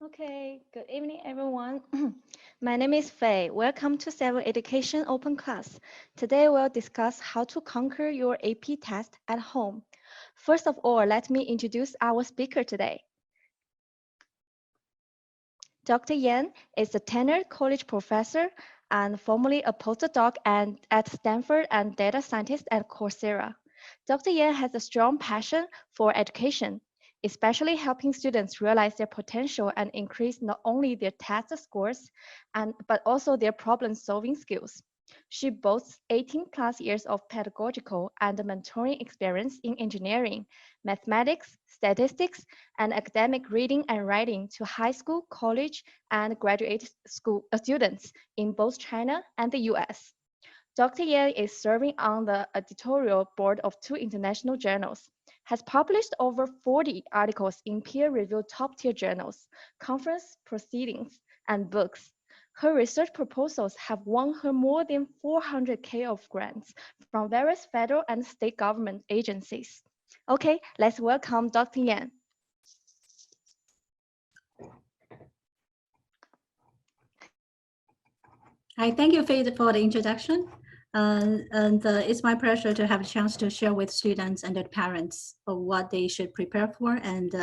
Okay, good evening, everyone. My name is Faye. Welcome to Civil Education Open Class. Today we'll discuss how to conquer your AP test at home. First of all, let me introduce our speaker today. Dr. Yan is a tenured college professor and formerly a postdoc at Stanford and data scientist at Coursera. Dr. Yan has a strong passion for education, especially helping students realize their potential and increase not only their test scores, but also their problem-solving skills. She boasts 18 plus years of pedagogical and mentoring experience in engineering, mathematics, statistics, and academic reading and writing to high school, college, and graduate school students in both China and the US. Dr. Yan is serving on the editorial board of 2 international journals, has published over 40 articles in peer-reviewed top-tier journals, conference proceedings, and books. Her research proposals have won her more than 400K of grants from various federal and state government agencies. Okay, let's welcome Dr. Yan. Hi, thank you, Faye, for the introduction. It's my pleasure to have a chance to share with students and their parents of what they should prepare for and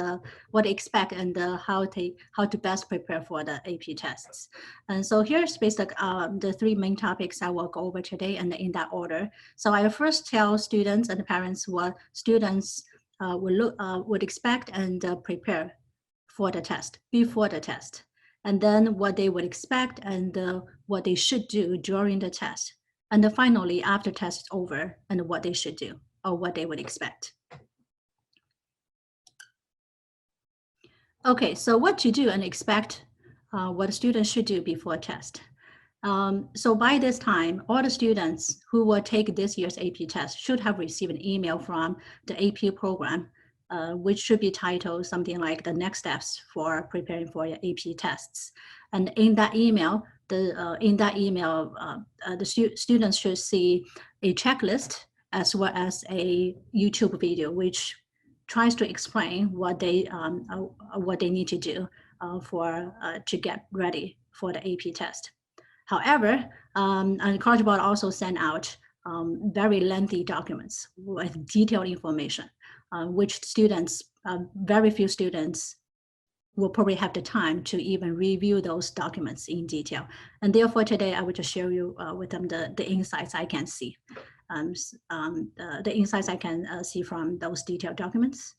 what they expect and how to best prepare for the AP tests. And so here's basically the 3 main topics I will go over today and in that order. So I will first tell students and parents what students would expect and prepare for the test, before the test, and then what they would expect and what they should do during the test. And then finally, after test is over, and what they should do or what they would expect. Okay, so what to do and expect what students should do before test. So by this time, all the students who will take this year's AP test should have received an email from the AP program, which should be titled something like the next steps for preparing for your AP tests. And in that email, students should see a checklist as well as a YouTube video, which tries to explain what they need to do to get ready for the AP test. However, and College Board also sent out very lengthy documents with detailed information, which students, very few students will probably have the time to even review those documents in detail. And therefore today I will just share you with them the insights I can see. The insights I can see from those detailed documents.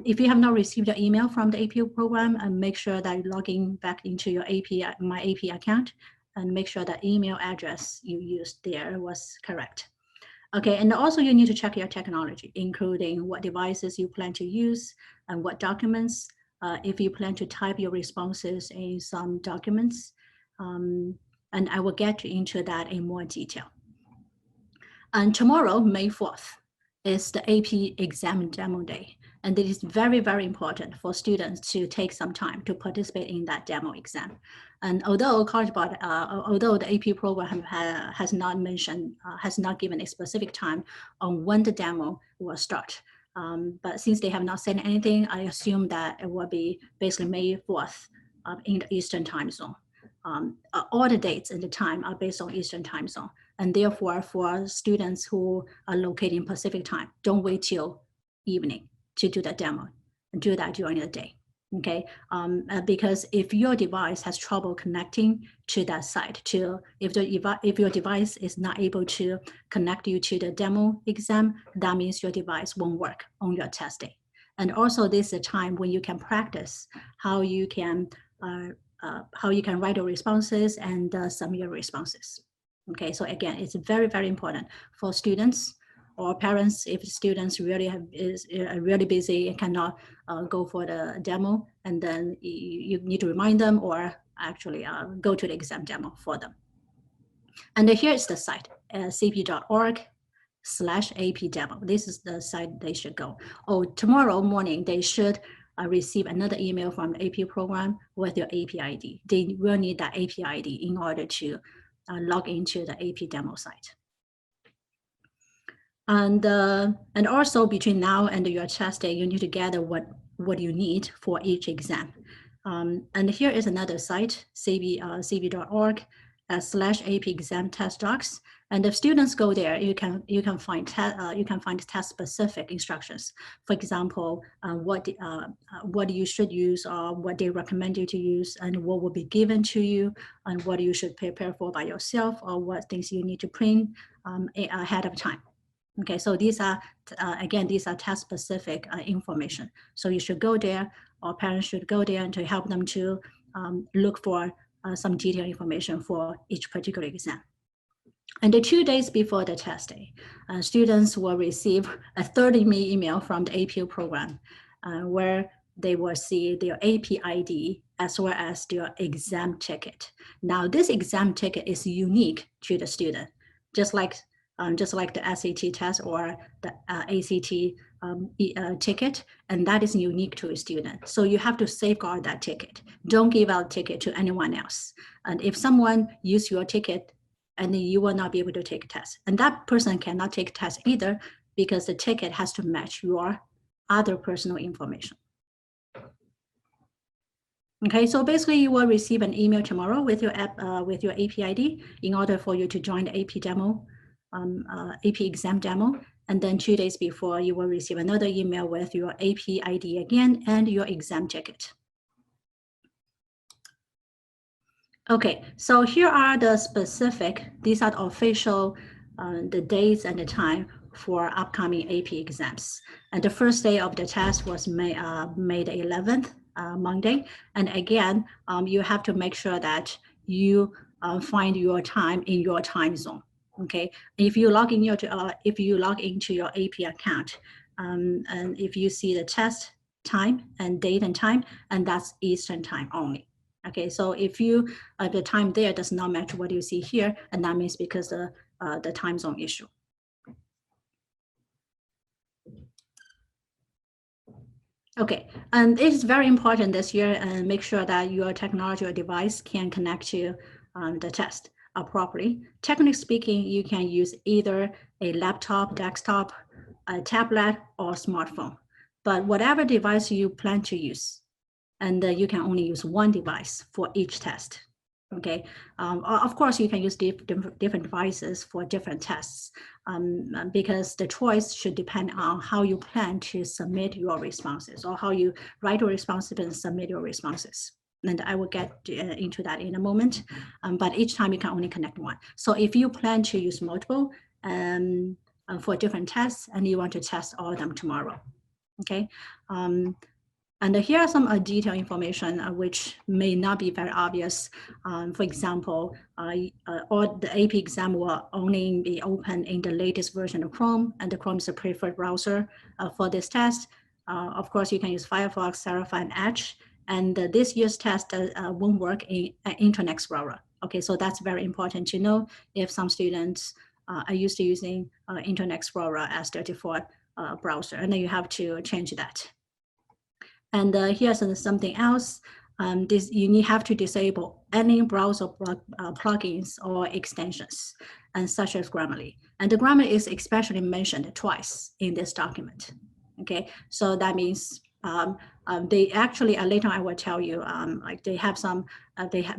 If you have not received an email from the AP program, make sure that you're logging back into your My AP account and make sure that email address you used there was correct. Okay, and also you need to check your technology, including what devices you plan to use and what documents, if you plan to type your responses in some documents, and I will get into that in more detail. And tomorrow, May 4th, is the AP exam demo day. And it is very, very important for students to take some time to participate in that demo exam. And although College Board, although the AP program has not mentioned, has not given a specific time on when the demo will start. But since they have not said anything, I assume that it will be basically May 4th in the Eastern time zone. All the dates and the time are based on Eastern time zone. And therefore, for students who are located in Pacific time, don't wait till evening to do the demo, do that during the day, okay? Because if your device has trouble connecting to that site, if your device is not able to connect you to the demo exam, that means your device won't work on your test day. And also this is a time when you can practice how you can write your responses and submit your responses. Okay, so again, it's very, very important for students or parents if students is really busy and cannot go for the demo, and then you need to remind them or actually go to the exam demo for them. And here is the site, cp.org/AP demo. This is the site they should go. Oh, tomorrow morning they should receive another email from the AP program with your AP ID. They will need that AP ID in order to log into the AP demo site. And also between now and your test day, you need to gather what you need for each exam. And here is another site, cb.org/AP exam test docs. And if students go there, you can find test specific instructions. For example, what you should use, or what they recommend you to use, and what will be given to you, and what you should prepare for by yourself, or what things you need to print ahead of time. Okay, so these are again, these are test specific information. So you should go there, or parents should go there, and to help them to look for some detailed information for each particular exam. And the 2 days before the test day, students will receive a 30-minute email from the APU program where they will see their AP ID as well as their exam ticket. Now, this exam ticket is unique to the student, just like the SAT test or the ACT ticket, and that is unique to a student. So you have to safeguard that ticket. Don't give out ticket to anyone else. And if someone use your ticket, and then you will not be able to take a test. And that person cannot take a test either, because the ticket has to match your other personal information. Okay, so basically you will receive an email tomorrow with your AP ID in order for you to join the AP demo, AP exam demo. And then 2 days before, you will receive another email with your AP ID again and your exam ticket. Okay, so here are the specific, these are the official, the dates and the time for upcoming AP exams. And the first day of the test was May the 11th, Monday. And again, you have to make sure that you find your time in your time zone. Okay, if you log in into your AP account, and if you see the test time and date and time, and that's Eastern time only. Okay, so if the time there does not match what you see here, and that means because the time zone issue. Okay, and it is very important this year, and make sure that your technology or device can connect to the test properly. Technically speaking, you can use either a laptop, desktop, a tablet, or smartphone. But whatever device you plan to use, and you can only use one device for each test. Okay, of course you can use different devices for different tests, because the choice should depend on how you plan to submit your responses, or how you write your responses and submit your responses. And I will get into that in a moment, but each time you can only connect one. So if you plan to use multiple for different tests, and you want to test all of them tomorrow, okay? And here are some detailed information which may not be very obvious. For example, all the AP exam will only be open in the latest version of Chrome, and the Chrome is a preferred browser for this test. Of course, you can use Firefox, Safari, and Edge. And this year's test won't work in Internet Explorer. Okay, so that's very important to know if some students are used to using Internet Explorer as their default browser, and then you have to change that. And here's something else. You have to disable any browser plugins or extensions, and such as Grammarly. And the Grammarly is especially mentioned twice in this document. Okay, so that means they actually later I will tell you, like they have some,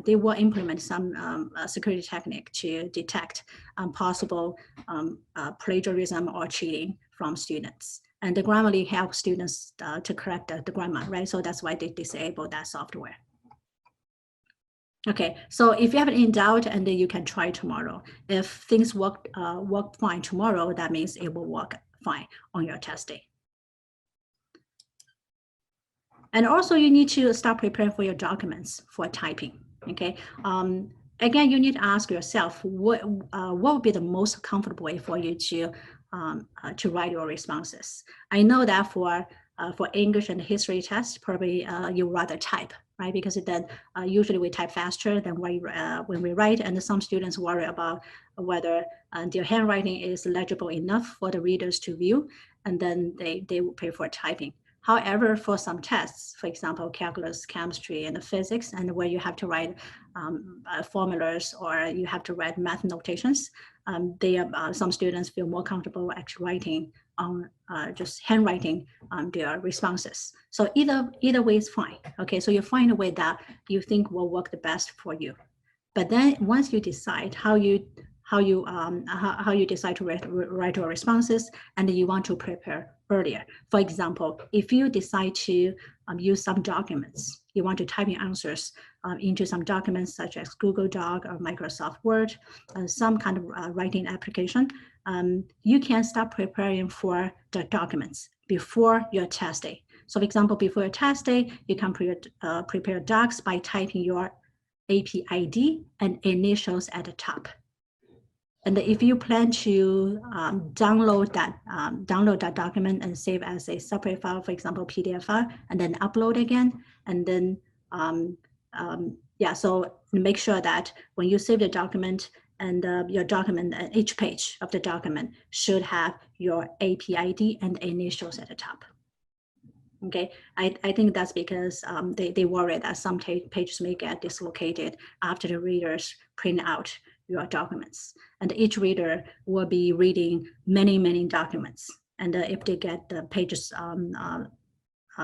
they will implement some security technique to detect possible plagiarism or cheating from students. And the Grammarly helps students to correct the grammar, right? So that's why they disable that software. Okay, so if you have any doubt, and then you can try tomorrow. If things work fine tomorrow, that means it will work fine on your test day. And also you need to start preparing for your documents for typing, okay? Again, you need to ask yourself, what would be the most comfortable way for you to write your responses? I know that for English and history tests, probably you rather type, right? Because then usually we type faster than when we write, and some students worry about whether their handwriting is legible enough for the readers to view, and then they will prefer typing. However, for some tests, for example, calculus, chemistry, and physics, and where you have to write formulas or you have to write math notations, some students feel more comfortable actually writing on just handwriting their responses. So either way is fine. Okay, so you find a way that you think will work the best for you. But then once you decide how you decide to write your responses, and you want to prepare earlier. For example, if you decide to use some documents, you want to type in answers into some documents such as Google Doc or Microsoft Word, some kind of writing application, you can start preparing for the documents before your test day. So for example, before your test day, you can prepare docs by typing your AP ID and initials at the top. And if you plan to download that document and save as a separate file, for example, PDF file, and then upload again, and then yeah, so make sure that when you save the document and your document, each page of the document should have your AP ID and initials at the top. Okay, I think that's because they worry that some pages may get dislocated after the readers print out your documents. And each reader will be reading many documents. And if they get the pages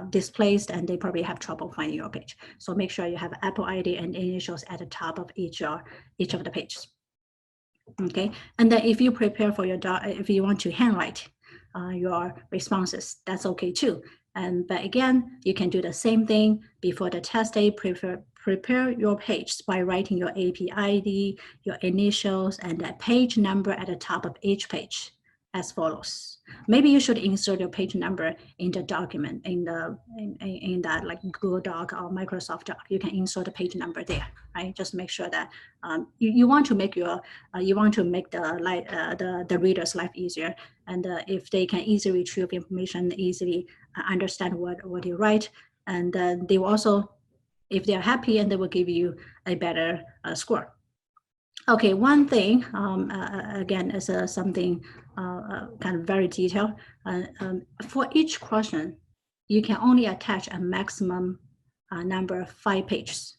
displaced, and they probably have trouble finding your page. So make sure you have Apple ID and initials at the top of each of the pages. Okay, and then if you prepare for your if you want to handwrite your responses, that's okay too. But again, you can do the same thing before the test day. Prepare your page by writing your AP ID, your initials, and the page number at the top of each page as follows. Maybe you should insert your page number in the document, in that like Google Doc or Microsoft Doc. You can insert the page number there, right? Just make sure that you want to make the reader's life easier, and if they can easily retrieve information, easily understand what you write, and they will also, if they're happy, and they will give you a better score. Okay, one thing, again, is something kind of very detailed. For each question, you can only attach a maximum number of 5 pages.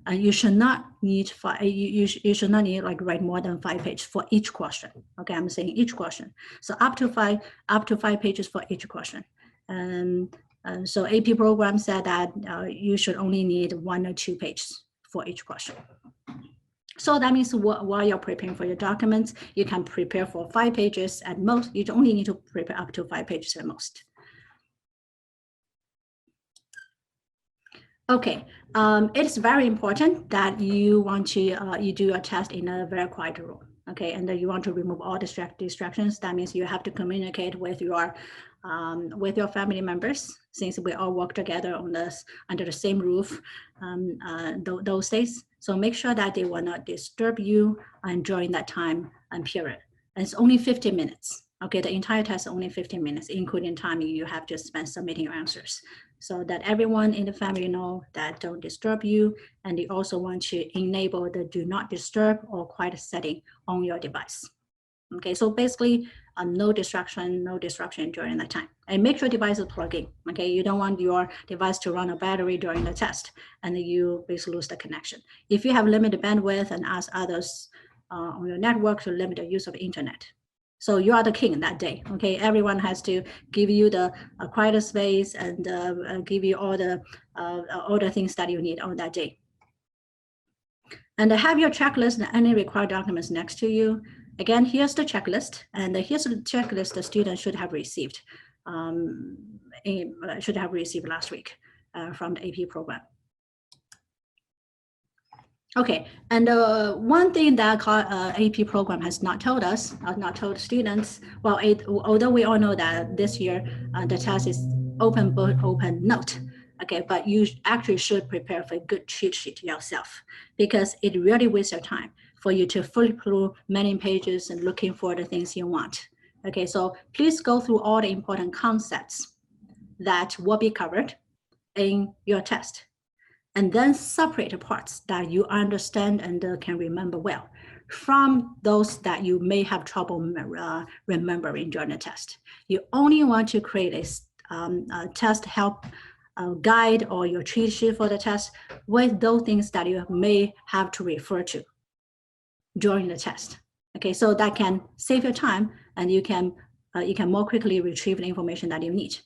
You should not need you should not need like write more than 5 pages for each question. Okay, I'm saying each question. So up to five pages for each question. So AP program said that you should only need 1 or 2 pages for each question. So that means while you're preparing for your documents, you can prepare for 5 pages at most. You only need to prepare up to 5 pages at most. Okay, it's very important that you want to you do your test in a very quiet room. Okay, and you want to remove all distractions. That means you have to communicate with your family members, since we all work together on this under the same roof those days. So make sure that they will not disturb you during that time and period. And it's only 15 minutes. Okay, the entire test is only 15 minutes, including time you have to spend submitting your answers, so that everyone in the family know that don't disturb you. And you also want to enable the do not disturb or quiet setting on your device. Okay, so basically no disruption during that time. And make sure device is plugged in. Okay, you don't want your device to run a battery during the test and you basically lose the connection. If you have limited bandwidth, and ask others on your network to limit the use of internet. So you are the king that day. Okay, everyone has to give you the quiet space and give you all the things that you need on that day. And have your checklist and any required documents next to you. Again, here's the checklist, and here's the checklist the student should have received last week from the AP program. Okay, and one thing that AP program has not told us, not told students, well, although we all know that this year the test is open book, open note, okay, but you actually should prepare for a good cheat sheet yourself, because it really wastes your time for you to flip through many pages and looking for the things you want. Okay, so please go through all the important concepts that will be covered in your test, and then separate the parts that you understand and can remember well from those that you may have trouble remembering during the test. You only want to create a test help guide or your cheat sheet for the test with those things that you may have to refer to during the test. Okay, so that can save your time, and you can you can more quickly retrieve the information that you need.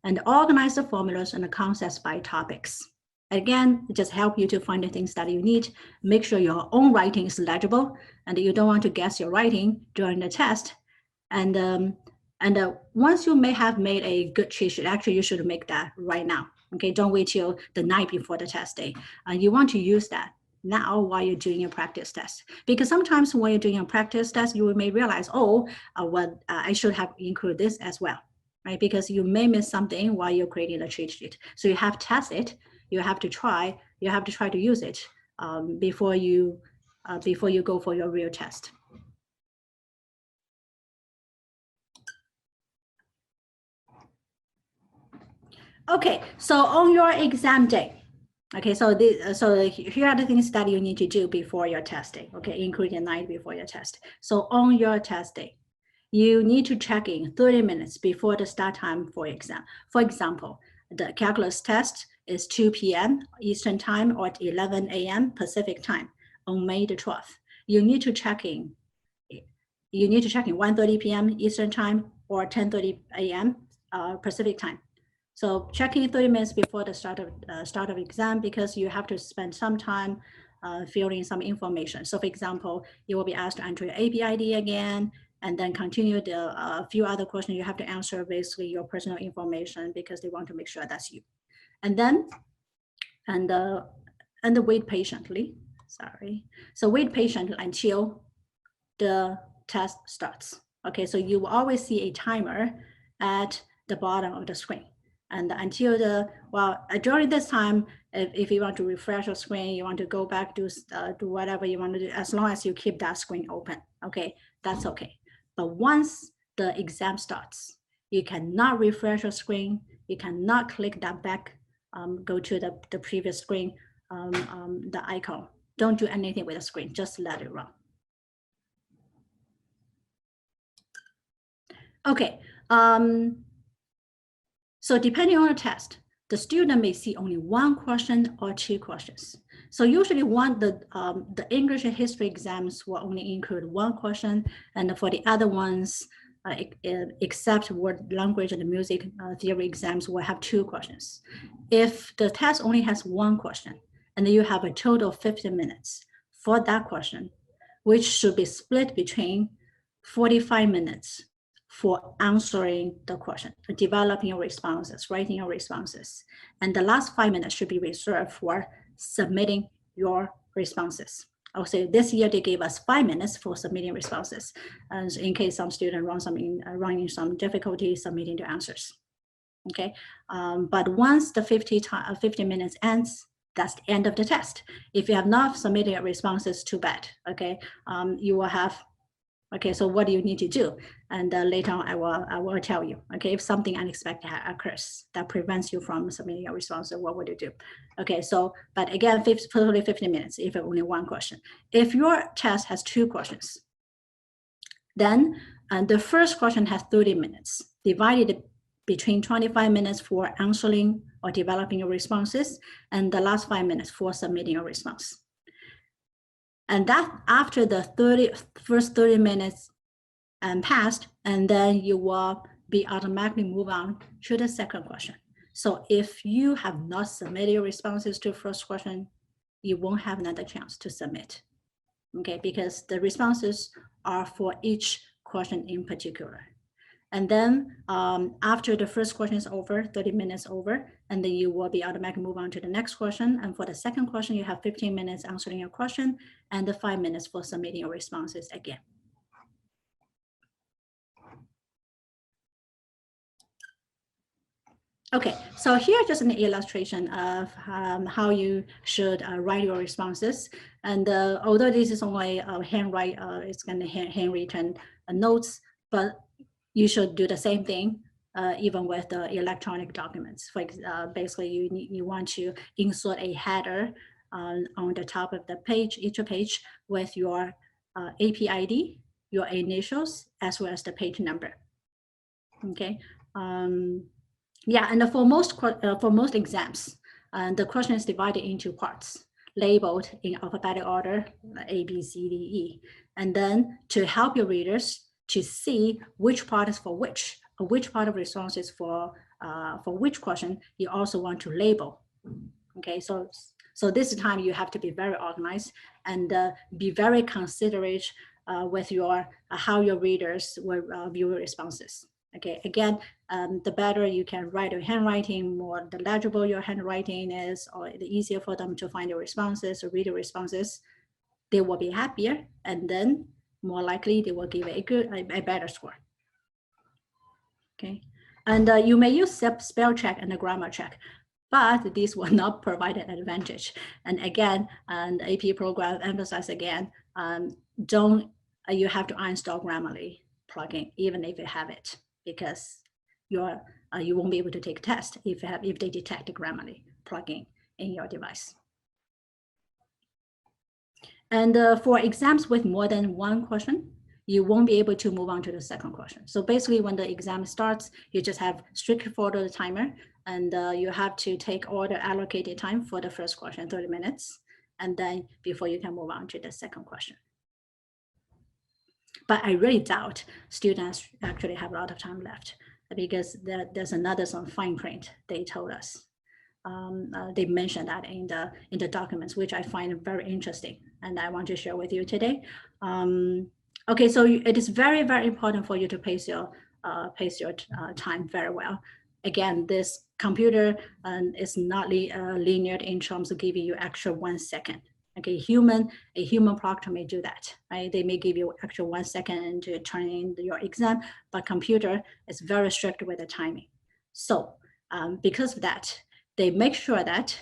And organize the formulas and the concepts by topics. Again, it just help you to find the things that you need. Make sure your own writing is legible, and you don't want to guess your writing during the test. And once you may have made a good cheat sheet, actually you should make that right now. Okay, don't wait till the night before the test day. You want to use that now while you're doing your practice test, because sometimes when you're doing a practice test, you may realize, I should have included this as well, right? Because you may miss something while you're creating the cheat sheet. So you have to test it. You have to try to use it before you go for your real test. Okay, so on your exam day, okay, so here are the things that you need to do before your test day, okay, including the night before your test. So on your test day, you need to check in 30 minutes before the start time for exam. For example, the calculus test is 2 p.m. Eastern time or 11 a.m. Pacific time on May the 12th. You need to check in 1:30 p.m. Eastern time or 10:30 a.m. Pacific time. So checking 30 minutes before the start of exam, because you have to spend some time filling some information. So for example, you will be asked to enter your APID again, and then continue the few other questions you have to answer, basically your personal information, because they want to make sure that's you. And then, and wait patiently, sorry. So wait patiently until the test starts. Okay, so you will always see a timer at the bottom of the screen. And until during this time, if you want to refresh your screen, you want to go back to do whatever you want to do, as long as you keep that screen open, okay, that's okay. But once the exam starts, you cannot refresh your screen. You cannot click that back, go to the previous screen, the icon. Don't do anything with the screen, just let it run. Okay, so depending on the test, the student may see only one question or two questions. So usually the English and history exams will only include one question, and for the other ones, except word language and the music theory exams, will have two questions. If the test only has one question, and you have a total of 50 minutes for that question, which should be split between 45 minutes for answering the question, developing your responses, writing your responses. And the last 5 minutes should be reserved for submitting your responses. I'll say this year they gave us 5 minutes for submitting responses, and in case some student running some difficulty submitting the answers. Okay, but once the 50 minutes ends, that's the end of the test. If you have not submitted your responses, too bad. Okay, you will have. Okay, so what do you need to do? And later on, I will tell you. Okay, if something unexpected occurs that prevents you from submitting your response, what would you do? Okay, so but again, totally 50 minutes if only one question. If your test has two questions, then the first question has 30 minutes divided between 25 minutes for answering or developing your responses, and the last 5 minutes for submitting your response. And that after the first 30 minutes passed, and then you will be automatically move on to the second question. So if you have not submitted your responses to the first question, you won't have another chance to submit. Okay, because the responses are for each question in particular. And then after the first question is over, 30 minutes over, and then you will be automatically move on to the next question. And for the second question, you have 15 minutes answering your question and the 5 minutes for submitting your responses again. Okay, so here just an illustration of how you should write your responses. And although this is only it's kind of handwritten notes, but you should do the same thing even with the electronic documents. For basically, you want to insert a header on the top of the page, each page, with your APID, your initials, as well as the page number. Okay. Yeah, and for most exams, the question is divided into parts, labeled in alphabetical order, A, B, C, D, E. And then to help your readers to see which part is for which part of response is for which question. You also want to label. Okay, so this time you have to be very organized and be very considerate with your how your readers will view your responses. Okay, again, the better you can write your handwriting, more the legible your handwriting is, or the easier for them to find your responses or read your responses, they will be happier, and then more likely they will give a better score. Okay, and you may use spell check and a grammar check, but these will not provide an advantage. And again, and AP program emphasize again, you have to uninstall Grammarly plugin even if you have it, because you won't be able to take a test if they detect the Grammarly plugin in your device. And for exams with more than one question, you won't be able to move on to the second question. So basically when the exam starts, you just have strictly follow the timer, and you have to take all the allocated time for the first question, 30 minutes, and then before you can move on to the second question. But I really doubt students actually have a lot of time left, because there's another some fine print they told us. They mentioned that in the documents, which I find very interesting, and I want to share with you today. Okay, so it is very, very important for you to pace your time very well. Again, this computer is not linear in terms of giving you extra 1 second. Okay, a human proctor may do that, right? They may give you extra 1 second to turn in your exam, but computer is very strict with the timing. So because of that, they make sure that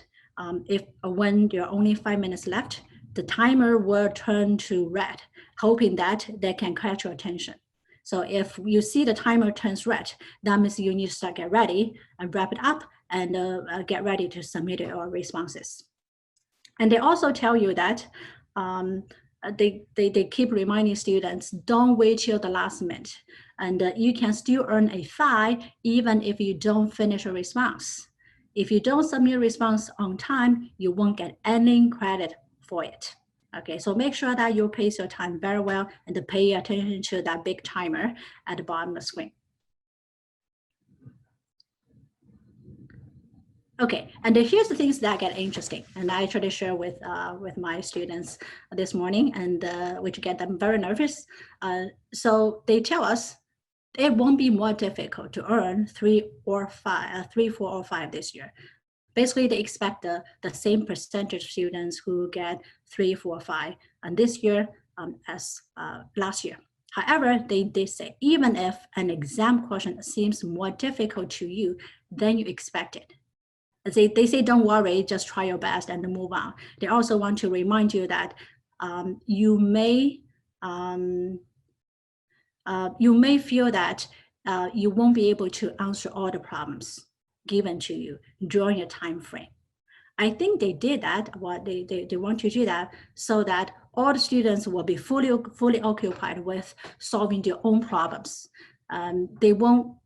when there are only 5 minutes left, the timer will turn to red, hoping that they can catch your attention. So if you see the timer turns red, that means you need to start get ready and wrap it up and get ready to submit your responses. And they also tell you that they keep reminding students, don't wait till the last minute. And you can still earn a 5 even if you don't finish a response. If you don't submit a response on time, you won't get any credit for it. Okay, so make sure that you pace your time very well and pay attention to that big timer at the bottom of the screen. Okay, and here's the things that get interesting, and I try to share with my students this morning, and which get them very nervous. So they tell us it won't be more difficult to earn 3, 4, or 5 this year. Basically, they expect the same percentage of students who get 3, 4, 5, and this year as last year. However, they say even if an exam question seems more difficult to you than you expected, they say don't worry, just try your best and move on. They also want to remind you that you may feel that you won't be able to answer all the problems given to you during a time frame. I think they did that. What they want to do that so that all the students will be fully occupied with solving their own problems. They won't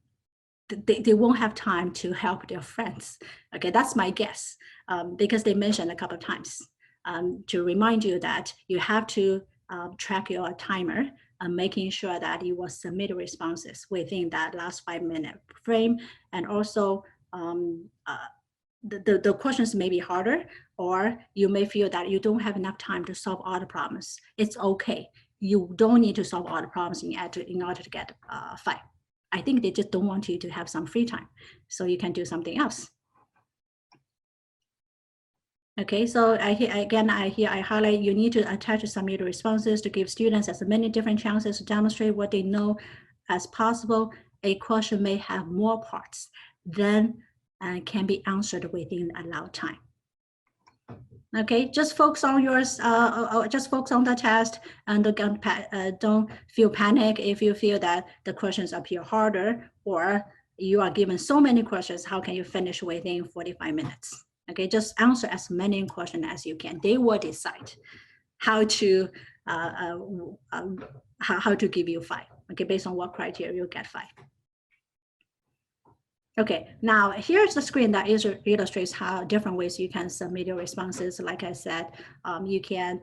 have time to help their friends. Okay, that's my guess, because they mentioned a couple of times to remind you that you have to track your timer and making sure that you will submit responses within that last 5-minute frame. And also the questions may be harder, or you may feel that you don't have enough time to solve all the problems. It's okay. You don't need to solve all the problems in order to get 5. I think they just don't want you to have some free time, so you can do something else. Okay, so I highlight you need to attach submitted responses to give students as many different chances to demonstrate what they know as possible. A question may have more parts than can be answered within allowed time. Okay, just focus on yours. Just focus on the test, and don't feel panic if you feel that the questions appear harder, or you are given so many questions. How can you finish within 45 minutes? Okay, just answer as many questions as you can. They will decide how to give you 5. Okay, based on what criteria you get 5. Okay, now here's the screen that illustrates how different ways you can submit your responses. Like I said, you can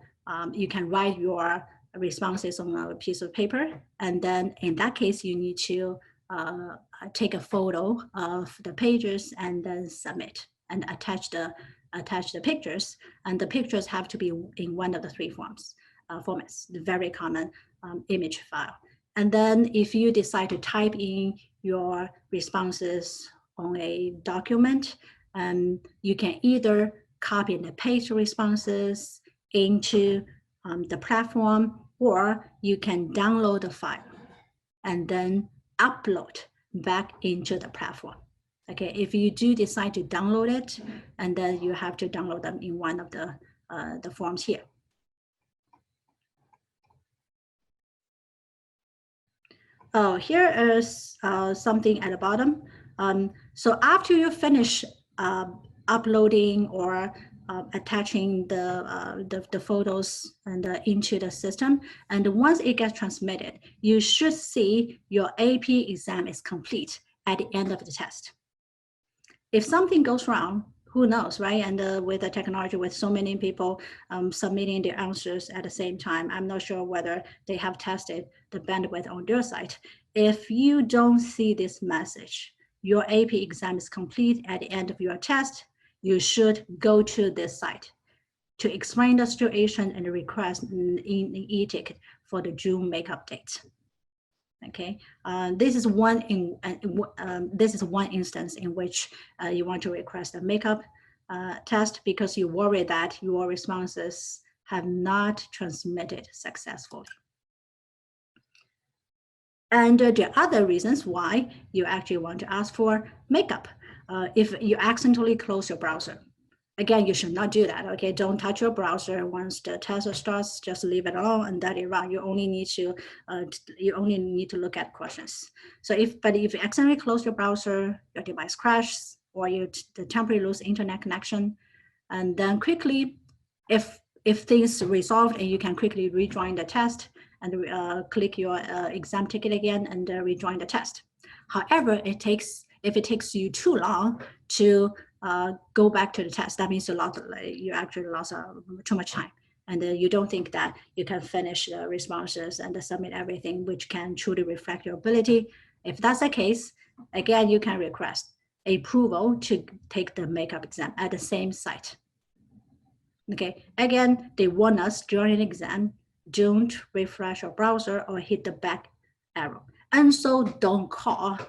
write your responses on a piece of paper. And then in that case, you need to take a photo of the pages and then submit and attach the pictures. And the pictures have to be in one of the three formats, the very common image file. And then if you decide to type in your responses on a document, you can either copy and paste responses into the platform, or you can download the file and then upload back into the platform. Okay, if you do decide to download it, and then you have to download them in one of the forms here. Oh, here is something at the bottom. So after you finish uploading or attaching the photos and into the system, and once it gets transmitted, you should see your AP exam is complete at the end of the test. If something goes wrong, who knows, right? And with the technology, with so many people submitting their answers at the same time, I'm not sure whether they have tested the bandwidth on their site. If you don't see this message, your AP exam is complete at the end of your test, you should go to this site to explain the situation and request an e-ticket for the June makeup date. Okay, this is one instance in which you want to request a makeup test because you worry that your responses have not transmitted successfully. And the other reasons why you actually want to ask for makeup, if you accidentally close your browser. Again, you should not do that. Okay, don't touch your browser once the test starts. Just leave it alone and let it run. You only need to look at questions. So if you accidentally close your browser, your device crashes, or you temporarily lose internet connection, and then quickly, if things resolved and you can quickly rejoin the test and click your exam ticket again and rejoin the test. However, if it takes you too long to go back to the test, that means you actually lost too much time, and you don't think that you can finish the responses and submit everything, which can truly reflect your ability. If that's the case, again, you can request approval to take the makeup exam at the same site. Okay, again, they warn us during an exam, don't refresh your browser or hit the back arrow. And so don't call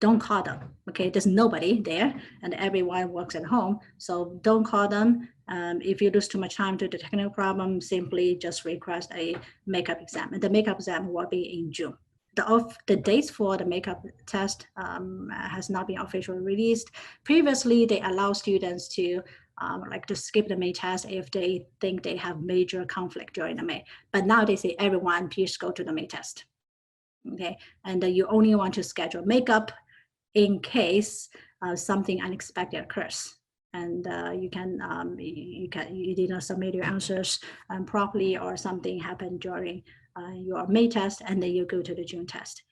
them. Okay, there's nobody there and everyone works at home. So don't call them. If you lose too much time to the technical problem, simply just request a makeup exam. And the makeup exam will be in June. The dates for the makeup test has not been officially released. Previously, they allow students to like to skip the May test if they think they have major conflict during the May. But now they say everyone please go to the May test. Okay, and you only want to schedule makeup in case something unexpected occurs, and you didn't submit your answers properly, or something happened during your May test, and then you go to the June test.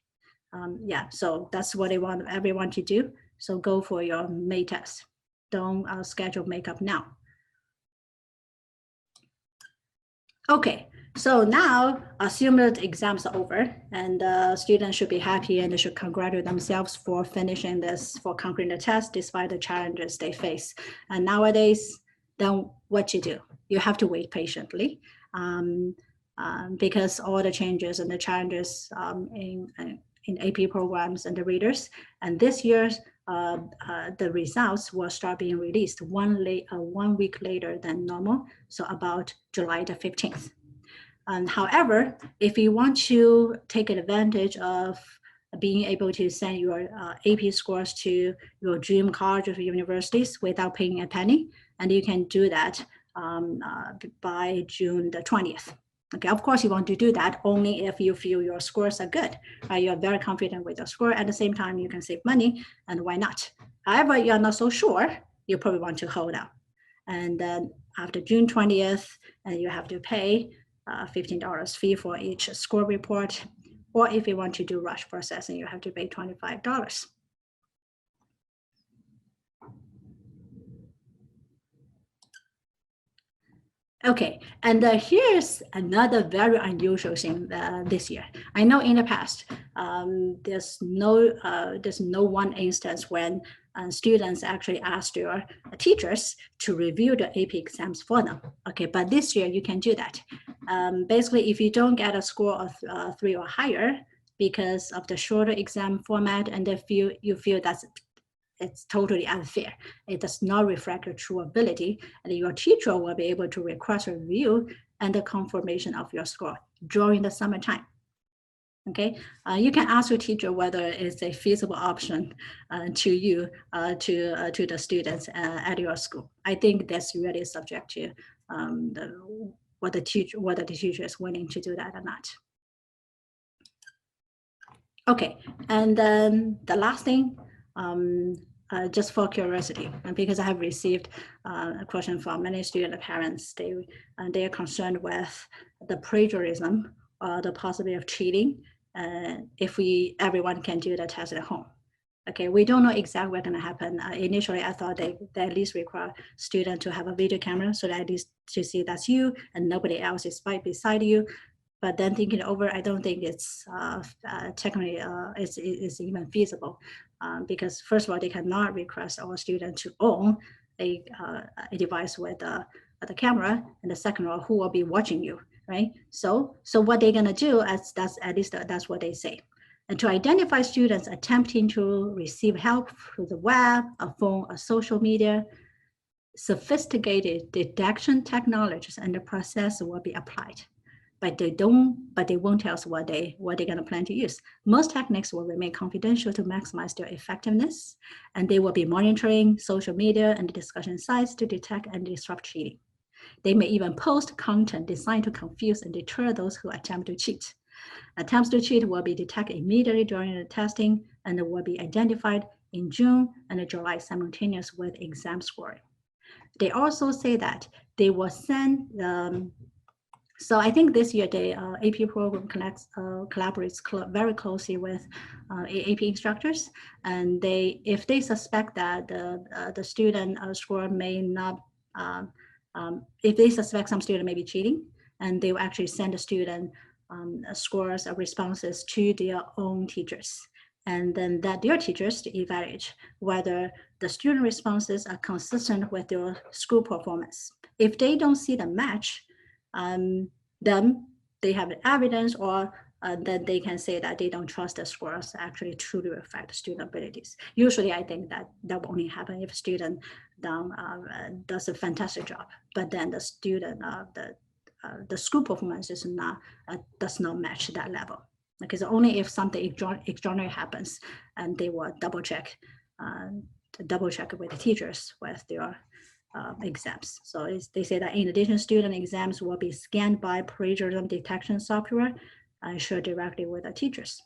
Yeah, so that's what I want everyone to do. So go for your May test. Don't schedule makeup now. Okay, so now assume that the exams are over, and students should be happy and they should congratulate themselves for finishing this, for conquering the test despite the challenges they face. And nowadays, then what you do? You have to wait patiently because all the changes and the challenges in AP programs and the readers. And this year, the results will start being released one week later than normal, so about July the 15th. However, if you want to take advantage of being able to send your AP scores to your dream college or universities without paying a penny, and you can do that by June the 20th. Okay, of course, you want to do that only if you feel your scores are good. You're very confident with your score. At the same time, you can save money, and why not? However, you're not so sure, you probably want to hold out. And then after June 20th, you have to pay $15 fee for each score report. Or if you want to do rush processing, you have to pay $25. Okay, and here's another very unusual thing this year. I know in the past, there's no one instance when students actually asked your teachers to review the AP exams for them. Okay, but this year you can do that. Basically, if you don't get a score of 3 or higher because of the shorter exam format, and if you feel that's it's totally unfair. It does not reflect your true ability, and your teacher will be able to request a review and the confirmation of your score during the summertime. Okay, you can ask your teacher whether it's a feasible option to you, to the students at your school. I think that's really subject to whether the teacher is willing to do that or not. Okay, and then the last thing, just for curiosity, and because I have received a question from many student parents, they are concerned with the plagiarism or the possibility of cheating if everyone can do the test at home. Okay, we don't know exactly what's going to happen. Initially, I thought they at least require student to have a video camera so that at least to see that's you and nobody else is right beside you. But then thinking over, I don't think it's technically it's even feasible because first of all, they cannot request our student to own a device with the camera, and the second of all, who will be watching you, right? So what they're gonna do, that's at least that's what they say. And to identify students attempting to receive help through the web, a phone, or social media, sophisticated detection technologies and the process will be applied. But they won't tell us what they're gonna plan to use. Most techniques will remain confidential to maximize their effectiveness, and they will be monitoring social media and discussion sites to detect and disrupt cheating. They may even post content designed to confuse and deter those who attempt to cheat. Attempts to cheat will be detected immediately during the testing and will be identified in June and July simultaneous with exam scoring. They also say that they will send so I think this year the AP program collaborates very closely with AP instructors, and if they suspect that the student score may not, if they suspect some student may be cheating, and they will actually send the student scores or responses to their own teachers, and then that their teachers to evaluate whether the student responses are consistent with their school performance. If they don't see the match, then they have evidence, or then they can say that they don't trust the scores actually truly reflect student abilities. Usually, I think that will only happen if a student does a fantastic job, but then the student, the school performance is not does not match that level. Because only if something extraordinary happens, and they will double check with the teachers with their exams. So they say that in addition, student exams will be scanned by plagiarism detection software and shared directly with the teachers.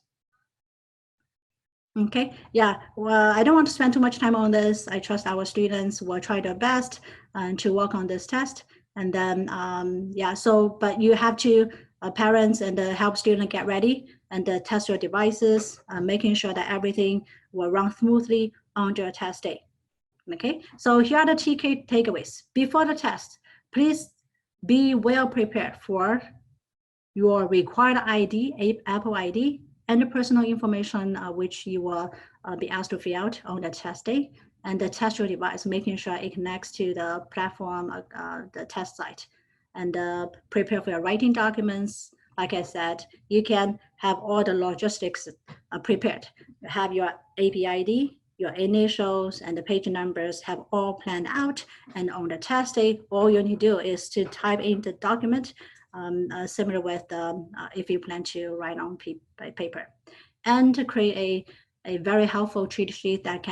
Okay, yeah, well, I don't want to spend too much time on this. I trust our students will try their best to work on this test. And then, yeah, so, but you have to, parents and help student get ready and test your devices, making sure that everything will run smoothly on your test day. Okay, so here are the key takeaways. Before the test, please be well prepared for your required ID, Apple ID, and the personal information which you will be asked to fill out on the test day, and the test your device, making sure it connects to the platform, the test site, and prepare for your writing documents. Like I said, you can have all the logistics prepared. Have your APID, your initials, and the page numbers have all planned out. And on the test day, all you need to do is to type in the document, similar with if you plan to write on paper, and to create a very helpful cheat sheet that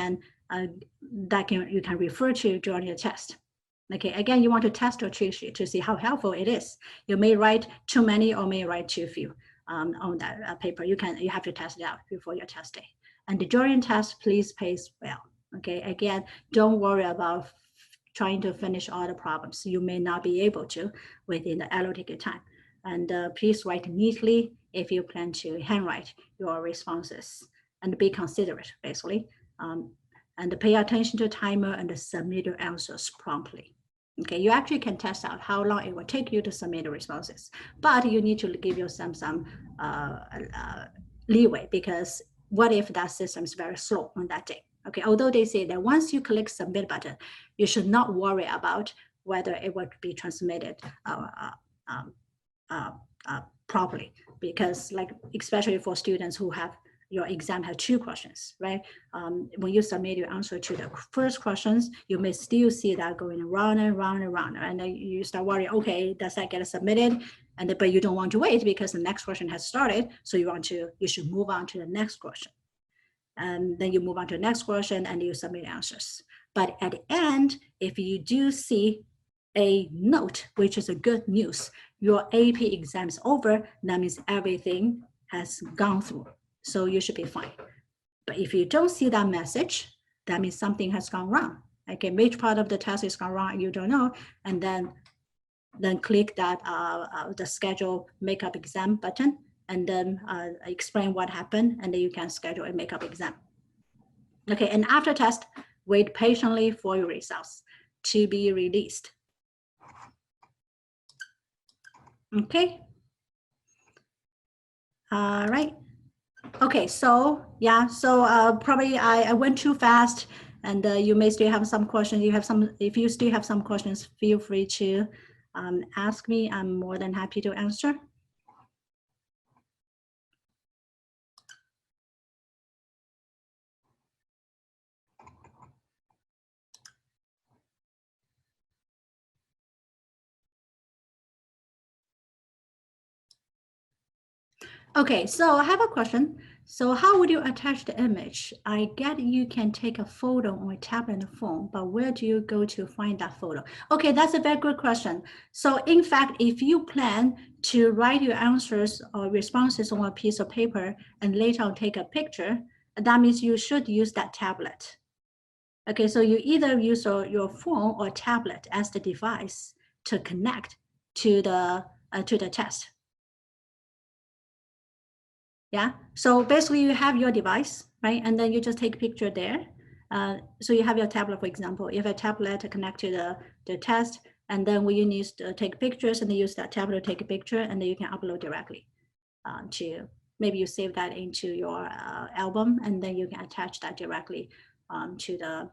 you can refer to during your test. Okay, again, you want to test your cheat sheet to see how helpful it is. You may write too many or may write too few on that paper. You have to test it out before your test day. And during test, please pace well. Okay, again, don't worry about trying to finish all the problems. You may not be able to within the allocated time. And please write neatly if you plan to handwrite your responses, and be considerate, basically. And pay attention to timer and submit your answers promptly. Okay, you actually can test out how long it will take you to submit the responses, but you need to give yourself some leeway, because what if that system is very slow on that day? Okay, although they say that once you click submit button, you should not worry about whether it will be transmitted um, uh, properly, because like especially for students who have your exam had 2 questions, right? When you submit your answer to the first questions, you may still see that going round and round and round, and then you start worrying, okay, does that get submitted? And but you don't want to wait because the next question has started, so you should move on to the next question. And then you move on to the next question and you submit answers. But at the end, if you do see a note, which is a good news, your AP exam is over, that means everything has gone through. So you should be fine. But if you don't see that message, that means something has gone wrong. Okay, which part of the test is gone wrong, you don't know. And then click that the schedule makeup exam button, and then explain what happened, and then you can schedule a makeup exam. Okay, and after test, wait patiently for your results to be released. Okay. All right. Okay, so yeah, so probably I went too fast, and you may still have some questions. If you still have some questions, feel free to ask me. I'm more than happy to answer. Okay, so I have a question. So how would you attach the image? I get you can take a photo on a tablet and a phone, but where do you go to find that photo? Okay, that's a very good question. So in fact, if you plan to write your answers or responses on a piece of paper and later on take a picture, that means you should use that tablet. Okay, so you either use your phone or tablet as the device to connect to the test. Yeah, so basically you have your device, right? And then you just take a picture there. So you have your tablet, for example, if a tablet connect to the test, and then when you need to take pictures, and then use that tablet to take a picture, and then you can upload directly to, maybe you save that into your album, and then you can attach that directly to the,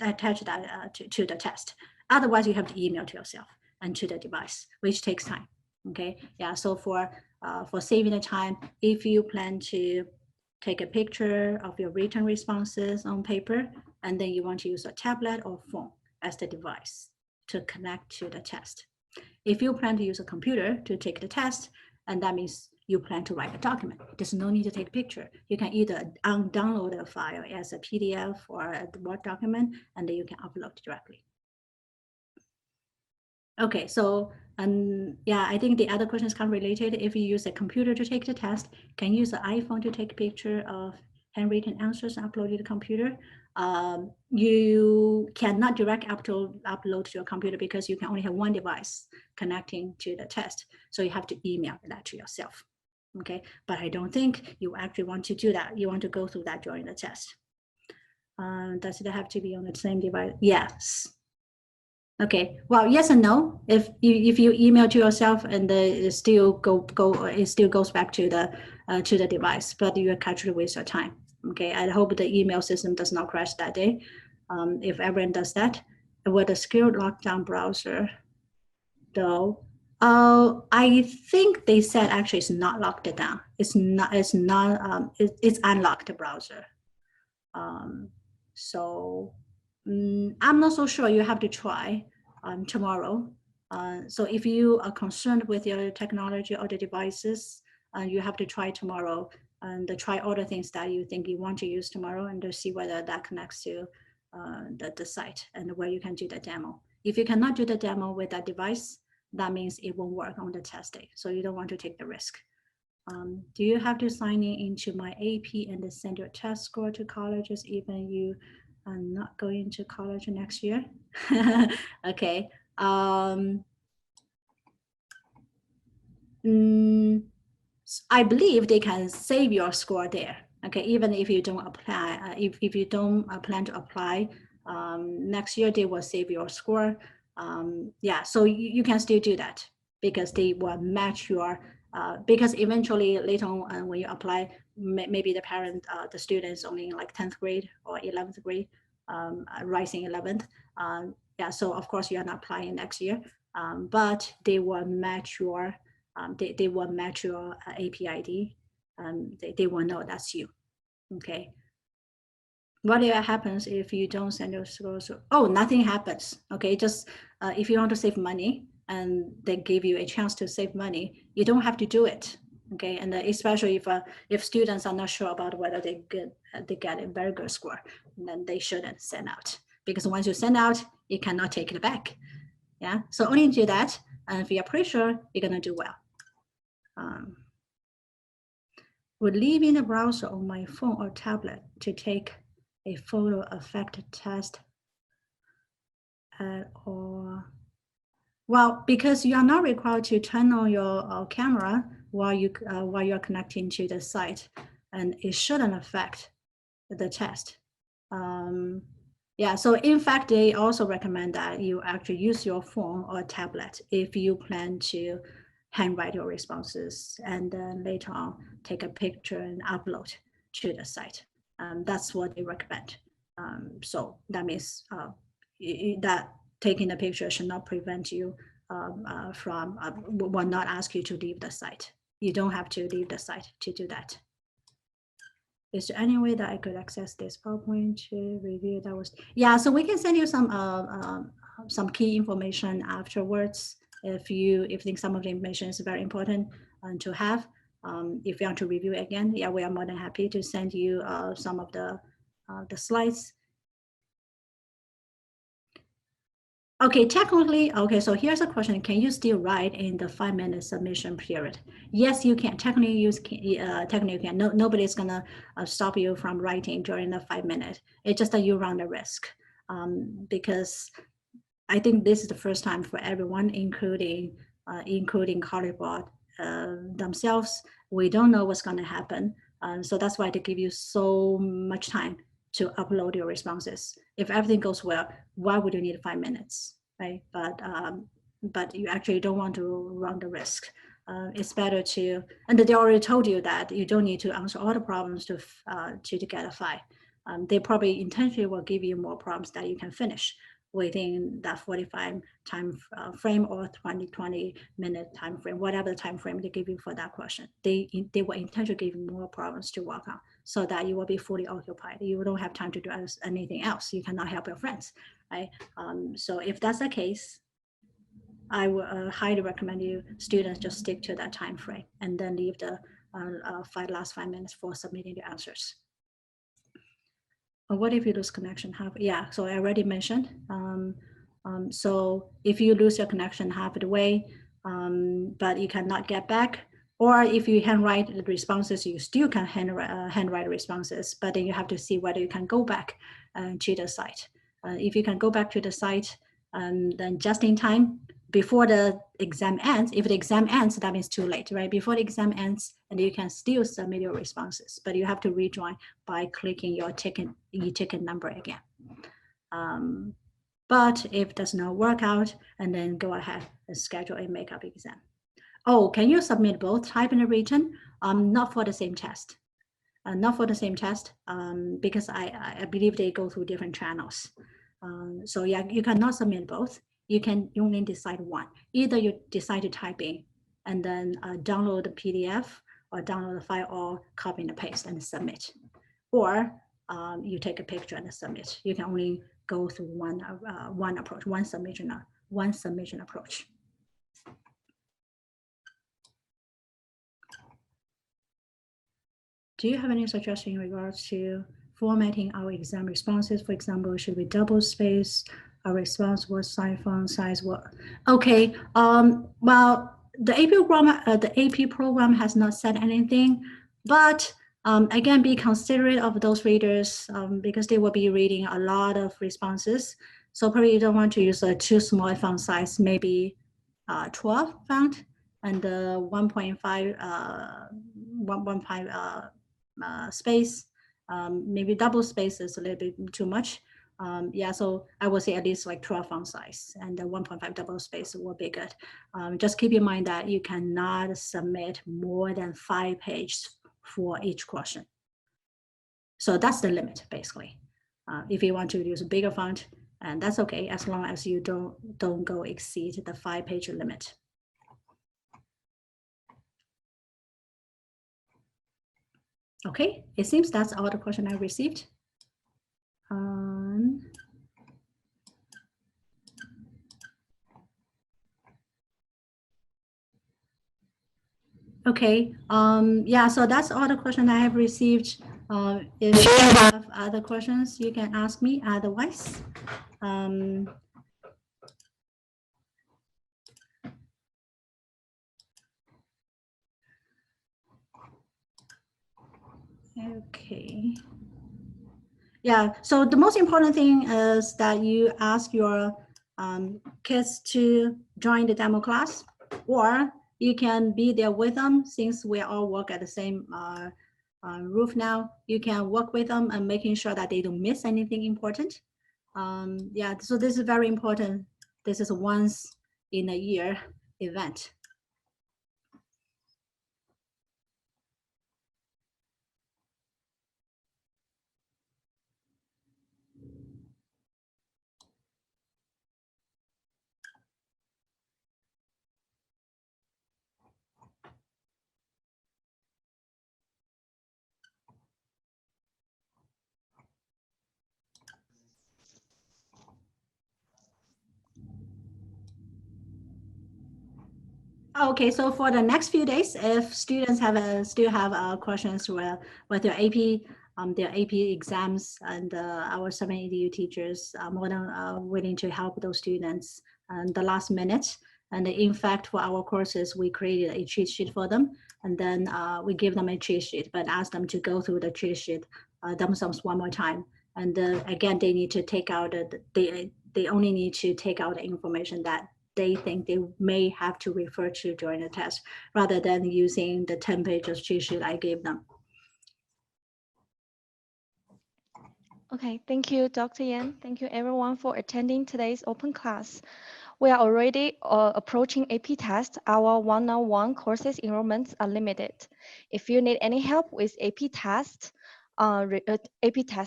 attach that to the test. Otherwise, you have to email to yourself and to the device, which takes time. Okay, yeah, so for saving the time, if you plan to take a picture of your written responses on paper, and then you want to use a tablet or phone as the device to connect to the test. If you plan to use a computer to take the test, and that means you plan to write a document, there's no need to take a picture. You can either download a file as a PDF or a Word document, and then you can upload directly. Okay, so yeah, I think the other question is kind of related. If you use a computer to take the test, can you use an iPhone to take a picture of handwritten answers and upload to the computer? You cannot direct upload to your computer because you can only have one device connecting to the test. So you have to email that to yourself. Okay, but I don't think you actually want to do that. You want to go through that during the test. Does it have to be on the same device? Yes. Okay, well, yes and no. If you email to yourself and it still it still goes back to the device, but you actually waste your time. Okay, I hope the email system does not crash that day. If everyone does that, with a secure lockdown browser, though, I think they said actually it's not locked down. It's not. It's unlocked browser. So I'm not so sure. You have to try tomorrow. So if you are concerned with your technology or the devices, you have to try tomorrow and try all the things that you think you want to use tomorrow, and to see whether that connects to the site and where you can do the demo. If you cannot do the demo with that device, that means it won't work on the test day. So you don't want to take the risk. Do you have to sign in into my AP and then send your test score to colleges even you are not going to college next year? Okay. I believe they can save your score there. Okay, even if you don't apply, if you don't plan to apply Next year they will save your score. Yeah, so you can still do that because they will match your, because eventually later on when you apply, maybe the parent, the student is only in like 10th grade or 11th grade, rising 11th. Yeah, so of course you are not applying next year, but they will match your, they will match your APID. They will know that's you. Okay. What happens if you don't send your scores? Oh, nothing happens. Okay, just if you want to save money and they give you a chance to save money, you don't have to do it. Okay, and especially if students are not sure about whether they get a very good score, then they shouldn't send out, because once you send out, you cannot take it back. Yeah, so only do that, and if you're pretty sure you're gonna do well. Would leaving the browser on my phone or tablet to take a photo affect test or, well, because you are not required to turn on your camera while you're connecting to the site, and it shouldn't affect the test. Yeah, so in fact, they also recommend that you actually use your phone or tablet if you plan to handwrite your responses and then later on take a picture and upload to the site. That's what they recommend. So that means that taking a picture should not prevent you from, will not ask you to leave the site. You don't have to leave the site to do that. Is there any way that I could access this PowerPoint to review that was, yeah, so we can send you some key information afterwards if you think some of the information is very important to have. If you want to review it again, yeah, we are more than happy to send you some of the slides. Okay, technically, okay, so here's a question. Can you still write in the 5-minute submission period? Yes, you can. Technically, technically you can. Nobody's gonna stop you from writing during the 5 minutes. It's just that you run the risk, because I think this is the first time for everyone, including College Board themselves. We don't know what's gonna happen. So that's why they give you so much time to upload your responses. If everything goes well, why would you need 5 minutes, right? But you actually don't want to run the risk. It's better to, and they already told you that you don't need to answer all the problems to get a 5. They probably intentionally will give you more problems that you can finish within that 45 time frame or 20 minute time frame, whatever the time frame they give you for that question. They will intentionally give you more problems to work on so that you will be fully occupied. You don't have time to do anything else. You cannot help your friends, right? So if that's the case, I would highly recommend you students just stick to that time frame and then leave the last 5 minutes for submitting the answers. What if you lose connection yeah, so I already mentioned. So if you lose your connection halfway, but you cannot get back, or if you handwrite the responses, you still can handwrite responses, but then you have to see whether you can go back to the site. If you can go back to the site, then just in time, before the exam ends, if the exam ends, that means too late, right? Before the exam ends, and you can still submit your responses, but you have to rejoin by clicking your e-ticket number again. But if it does not work out, and then go ahead and schedule a makeup exam. Oh, can you submit both type and written? Not for the same test. Not for the same test, because I believe they go through different channels. So yeah, you cannot submit both. You can only decide one. Either you decide to type in and then download the PDF or download the file or copy and paste and submit. Or you take a picture and submit. You can only go through one approach, one submission approach. Do you have any suggestion in regards to formatting our exam responses? For example, should we double space our response? What font size? What? Okay. Well, the AP program has not said anything, but again, be considerate of those readers because they will be reading a lot of responses. So probably you don't want to use a too small font size, maybe 12 font and 1.5 space. Maybe double space is a little bit too much. Yeah, so I would say at least like 12 font size and the 1.5 double space will be good. Just keep in mind that you cannot submit more than 5 pages for each question. So that's the limit basically. If you want to use a bigger font, and that's okay as long as you don't go exceed the 5-page limit. Okay, it seems that's all the question I received. Okay, yeah, so that's all the questions I have received. If you have other questions, you can ask me. Otherwise, okay. Yeah, so the most important thing is that you ask your kids to join the demo class, or you can be there with them since we all work at the same roof now. You can work with them and making sure that they don't miss anything important. Yeah, so this is very important. This is a once in a year event. Okay, so for the next few days, if students still have questions with their AP exams, and our 7EDU teachers are more than willing to help those students and the last minute. And in fact, for our courses, we created a cheat sheet for them, and then we give them a cheat sheet, but ask them to go through the cheat sheet themselves one more time. And again, they need to take out they only need to take out the information that they think they may have to refer to during the test, rather than using the 10 pages cheat sheet I gave them. Okay, thank you, Dr. Yan. Thank you everyone for attending today's open class. We are already approaching AP test. Our one-on-one courses enrollments are limited. If you need any help with AP test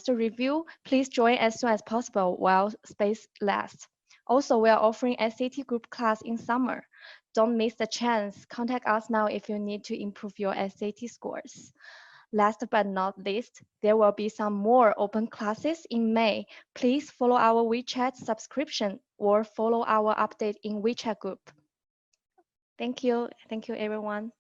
review, please join as soon as possible while space lasts. Also, we are offering SAT group class in summer. Don't miss the chance. Contact us now if you need to improve your SAT scores. Last but not least, there will be some more open classes in May. Please follow our WeChat subscription or follow our update in WeChat group. Thank you. Thank you, everyone.